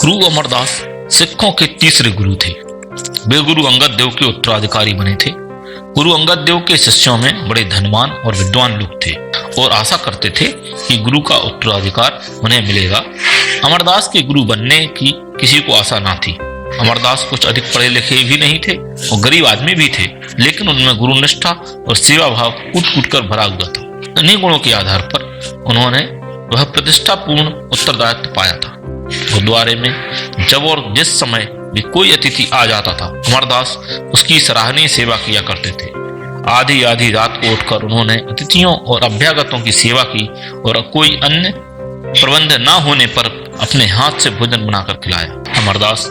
गुरु अमरदास सिखों के तीसरे गुरु थे। वे गुरु अंगद देव के उत्तराधिकारी बने थे। गुरु अंगद देव के शिष्यों में बड़े धनवान और विद्वान लोग थे और आशा करते थे कि गुरु का उत्तराधिकार उन्हें मिलेगा। अमरदास के गुरु बनने की किसी को आशा ना थी। अमरदास कुछ अधिक पढ़े लिखे भी नहीं थे और गरीब आदमी भी थे, लेकिन उनमें गुरु निष्ठा और सेवा भाव कूट कूट कर भरा हुआ था। इन्हीं गुणों के आधार पर उन्होंने वह प्रतिष्ठापूर्ण उत्तरदायित्व पाया था। गुरुद्वारे में जब और जिस समय भी कोई अतिथि आ जाता था, अमरदास उसकी सराहनीय सेवा किया करते थे। आधी आधी रात को उठकर उन्होंने अतिथियों और अभ्यागतों की सेवा की और कोई अन्य प्रबंध न होने पर अपने हाथ से भोजन बनाकर खिलाया। अमरदास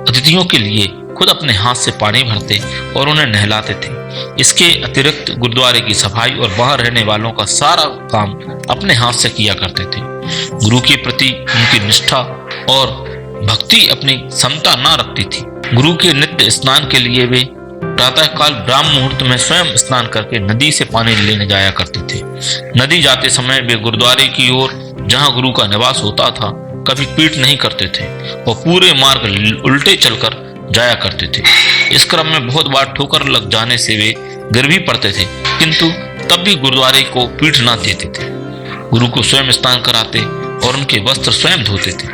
अतिथियों के लिए खुद अपने हाथ से पानी भरते और उन्हें नहलाते थे। इसके अतिरिक्त गुरुद्वारे की सफाई और बाहर रहने वालों का सारा काम अपने हाथ से किया करते थे। गुरु के प्रति उनकी निष्ठा और भक्ति अपनी समता न रखती थी। गुरु के नित्य स्नान के लिए वे प्रातःकाल ब्राह्म मुहूर्त में स्वयं स्नान करके नदी से पानी लेने जाया करते थे। नदी जाते समय वे गुरुद्वारे की ओर जहां गुरु का निवास होता था कभी पीठ नहीं करते थे और पूरे मार्ग उल्टे चलकर जाया करते थे। इस क्रम में बहुत बार ठोकर लग जाने से वे गिर भी पड़ते थे, किंतु तब भी गुरुद्वारे को पीठ न देते थे। गुरु को स्वयं स्नान कराते और उनके वस्त्र स्वयं धोते थे।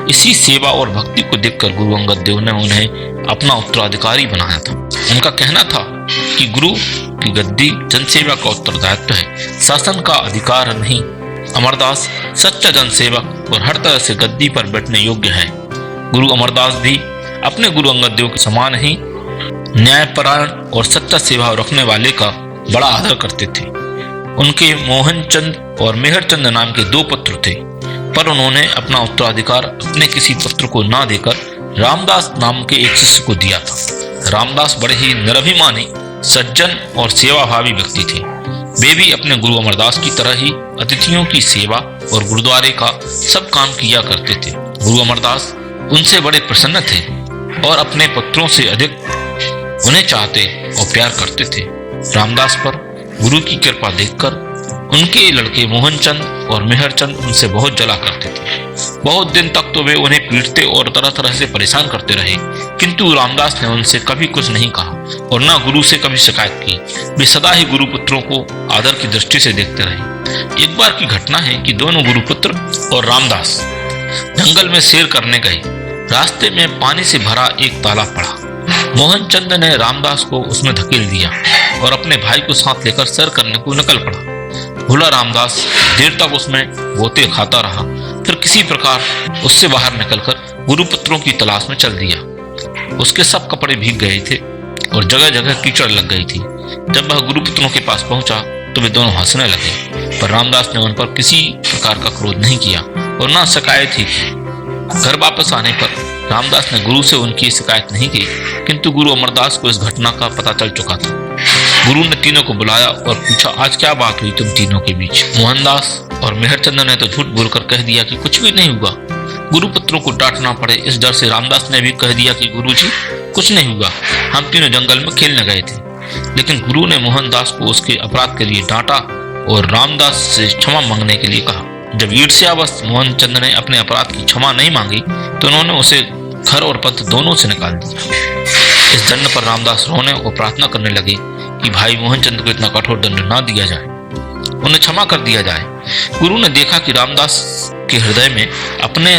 इसी सेवा और भक्ति को देखकर गुरु अंगद देव ने उन्हें अपना उत्तराधिकारी बनाया था। उनका कहना था कि गुरु की गद्दी जनसेवा का उत्तरदायित्व है, शासन का अधिकार नहीं। अमरदास सच्चा जनसेवक और हर तरह से गद्दी पर बैठने योग्य है। गुरु अमरदास भी अपने गुरु अंगद देव के समान ही न्यायपरायण और सच्चा सेवा रखने वाले का बड़ा आदर करते थे। उनके मोहन चंद और मेहर चंद नाम के 2 पुत्र थे, पर उन्होंने अपना उत्तराधिकार अपने किसी पुत्र को ना देकर रामदास नाम के एक शिष्य को दिया था। रामदास बड़े ही निरभिमानी, सज्जन और सेवाभावी व्यक्ति थे। वे भी अपने गुरु अमरदास की तरह ही अतिथियों की सेवा और गुरुद्वारे का सब काम किया करते थे। गुरु अमरदास उनसे बड़े प्रसन्न थे और अपने पुत्रों से अधिक उन्हें चाहते और प्यार करते थे। रामदास पर गुरु की कृपा देखकर उनके लड़के मोहनचंद और मेहरचंद उनसे बहुत जला करते थे। बहुत दिन तक तो वे उन्हें पीटते और तरह तरह से परेशान करते रहे, किंतु रामदास ने उनसे कभी कुछ नहीं कहा और न गुरु से कभी शिकायत की। वे सदा ही गुरु पुत्रों को आदर की दृष्टि से देखते रहे। एक बार की घटना है कि दोनों गुरुपुत्र और रामदास जंगल में सैर करने गए। रास्ते में पानी से भरा एक तालाब पड़ा। मोहनचंद ने रामदास को उसमें धकेल दिया और अपने भाई को साथ लेकर सैर करने को निकल पड़ा। भोला रामदास देर तक उसमें गोते खाता रहा, फिर किसी प्रकार उससे बाहर निकलकर गुरुपुत्रों की तलाश में चल दिया। उसके सब कपड़े भीग गए थे और जगह जगह कीचड़ लग गई थी। जब वह गुरुपुत्रों के पास पहुंचा तो वे दोनों हंसने लगे, पर रामदास ने उन पर किसी प्रकार का क्रोध नहीं किया और न शिकायत ही की। घर वापस आने पर रामदास ने गुरु से उनकी शिकायत नहीं की, किंतु गुरु अमरदास को इस घटना का पता चल चुका था। गुरु ने तीनों को बुलाया और पूछा, आज क्या बात हुई तुम तीनों के बीच? मोहनदास और मेहरचंद ने तो झूठ बोलकर कह दिया कि कुछ भी नहीं हुआ। गुरुपुत्रों को डांटना पड़े इस डर से रामदास ने भी कह दिया कि गुरुजी कुछ नहीं हुआ, हम तीनों जंगल में खेलने गए थे। लेकिन गुरु ने मोहनदास को उसके अपराध के लिए डांटा और रामदास से क्षमा मांगने के लिए कहा। जब ईर्ष्यावश मोहनचंद ने अपने अपराध की क्षमा नहीं मांगी तो उन्होंने उसे घर और पंथ दोनों से निकाल दिया। इस दंड पर रामदास रोने और प्रार्थना करने लगे कि भाई मोहनचंद को इतना कठोर दंड ना दिया जाए, उन्हें क्षमा कर दिया जाए। गुरु ने देखा कि रामदास के हृदय में अपने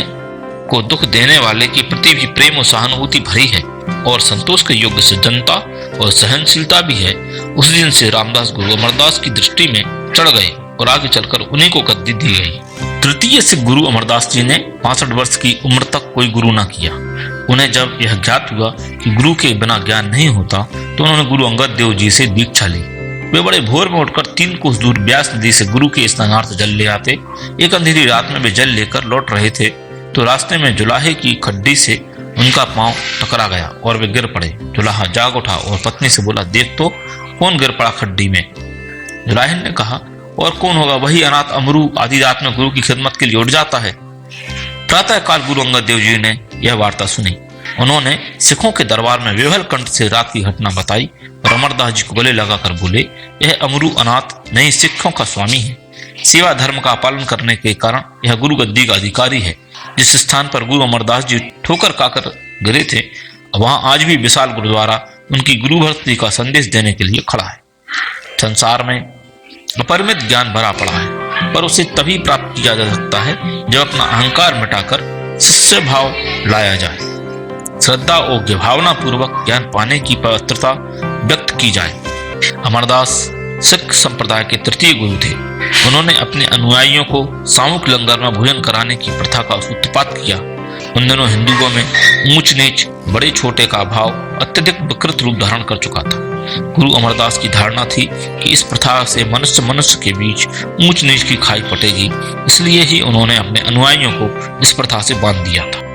को दुख देने वाले के प्रति भी प्रेम और सहानुभूति भरी है और संतोष के योग्य सज्जनता और सहनशीलता भी है। उस दिन से रामदास गुरु अमरदास की दृष्टि में चढ़ गए और आगे चलकर उन्हीं को गद्दी दी गई। तृतीय सिख गुरु अमरदास जी ने 65 वर्ष की उम्र तक कोई गुरु ना किया। उन्हें जब यह ज्ञात हुआ कि गुरु के बिना ज्ञान नहीं होता तो उन्होंने गुरु अंगद देव जी से दीक्षा ली। वे बड़े भोर में उठकर 3 कोस दूर ब्यास नदी से गुरु के स्नानार्थ जल ले आते। एक अंधेरी रात में वे जल लेकर लौट रहे थे तो रास्ते में जुलाहे की खड्डी से उनका पांव टकरा गया और वे गिर पड़े। जुलाहा जाग उठा और पत्नी से बोला, देख तो कौन गिर पड़ा खड्डी में। जुलाहे ने कहा, और कौन होगा, वही अनाथ अमरू आधी रात में गुरु की खिदमत के लिए उठ जाता है। प्रातःकाल गुरु अंगद देव जी ने यह वार्ता सुनी। उन्होंने सिखों के दरबार में विह्वल कंठ से रात की घटना बताई और अमरदास जी को गले लगाकर बोले, यह अमरू अनाथ नहीं सिखों का स्वामी है। सेवा धर्म का पालन करने के कारण यह गुरु गद्दी का अधिकारी है। जिस स्थान पर गुरु अमरदास जी ठोकर खाकर गिरे थे, वहां आज भी विशाल गुरुद्वारा उनकी गुरु भक्ति का संदेश देने के लिए खड़ा है। संसार में अपरिमित ज्ञान भरा पड़ा है, पर उसे तभी प्राप्त किया जा सकता है जब अपना अहंकार मिटाकर शिष्य भाव लाया जाए, श्रद्धा और भावना पूर्वक ज्ञान पाने की पवित्रता व्यक्त की जाए। अमरदास सिख संप्रदाय के तृतीय गुरु थे। उन्होंने अपने अनुयायियों को सामूहिक लंगर में भोजन कराने की प्रथा का सूत्रपात किया। उन दिनों हिंदुओं में ऊंच नीच, बड़े छोटे का भाव अत्यधिक विकृत रूप धारण कर चुका था। गुरु अमरदास की धारणा थी कि इस प्रथा से मनुष्य के बीच ऊंच नीच की खाई पटेगी, इसलिए ही उन्होंने अपने अनुयायियों को इस प्रथा से बांध दिया था।